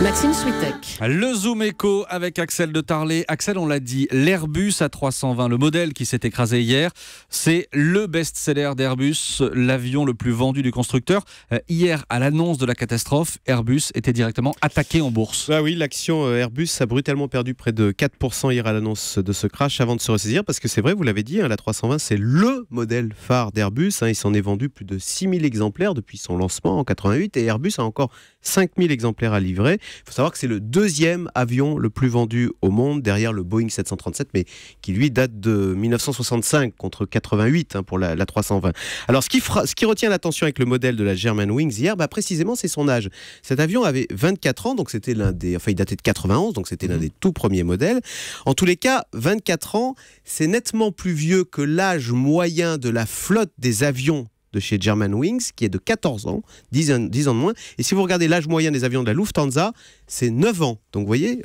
Maxime Switek. Le Zoom Echo avec Axel de Tarlet. Axel, on l'a dit, l'Airbus A320, le modèle qui s'est écrasé hier, c'est le best-seller d'Airbus, l'avion le plus vendu du constructeur. Hier, à l'annonce de la catastrophe, Airbus était directement attaqué en bourse. Ah oui, l'action Airbus a brutalement perdu près de 4% hier à l'annonce de ce crash avant de se ressaisir, parce que c'est vrai, vous l'avez dit, la 320 c'est le modèle phare d'Airbus. Il s'en est vendu plus de 6000 exemplaires depuis son lancement en 88 et Airbus a encore 5000 exemplaires à livrer. Il faut savoir que c'est le deuxième avion le plus vendu au monde, derrière le Boeing 737, mais qui lui date de 1965 contre 88 pour la 320. Alors ce qui retient l'attention avec le modèle de la Germanwings hier, précisément c'est son âge. Cet avion avait 24 ans, donc c'était il datait de 91, donc c'était l'un des tout premiers modèles. En tous les cas, 24 ans, c'est nettement plus vieux que l'âge moyen de la flotte des avions de chez Germanwings, qui est de 14 ans, 10 ans de moins. Et si vous regardez l'âge moyen des avions de la Lufthansa, c'est 9 ans. Donc vous voyez,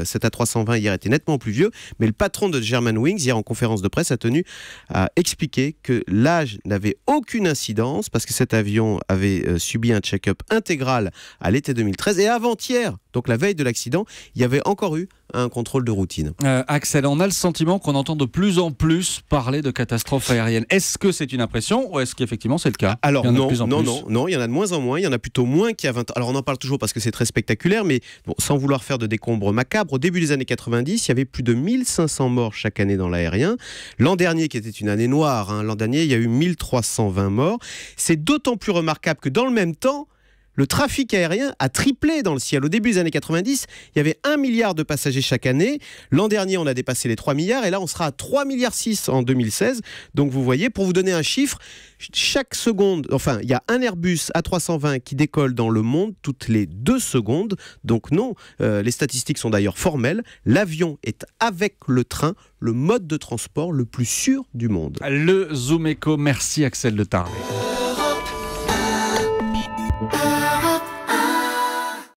cet A320 hier était nettement plus vieux, mais le patron de Germanwings, hier en conférence de presse, a tenu à expliquer que l'âge n'avait aucune incidence, parce que cet avion avait subi un check-up intégral à l'été 2013, et avant-hier, donc la veille de l'accident, il y avait encore eu un contrôle de routine. Axel, on a le sentiment qu'on entend de plus en plus parler de catastrophes aériennes. Est-ce que c'est une impression ou est-ce qu'effectivement c'est le cas? Alors non, il y en a de moins en moins. Il y en a plutôt moins qu'il y a 20 ans. Alors on en parle toujours parce que c'est très spectaculaire, mais bon, sans vouloir faire de décombres macabres, au début des années 90, il y avait plus de 1500 morts chaque année dans l'aérien. L'an dernier, qui était une année noire, l'an dernier, il y a eu 1320 morts. C'est d'autant plus remarquable que dans le même temps, le trafic aérien a triplé dans le ciel. Au début des années 90, il y avait 1 milliard de passagers chaque année. L'an dernier, on a dépassé les 3 milliards et là, on sera à 3,6 milliards en 2016. Donc vous voyez, pour vous donner un chiffre, chaque seconde, il y a un Airbus A320 qui décolle dans le monde toutes les 2 secondes. Donc non, les statistiques sont d'ailleurs formelles. L'avion est avec le train le mode de transport le plus sûr du monde. Le Zoom Echo, merci Axel de Tarlet.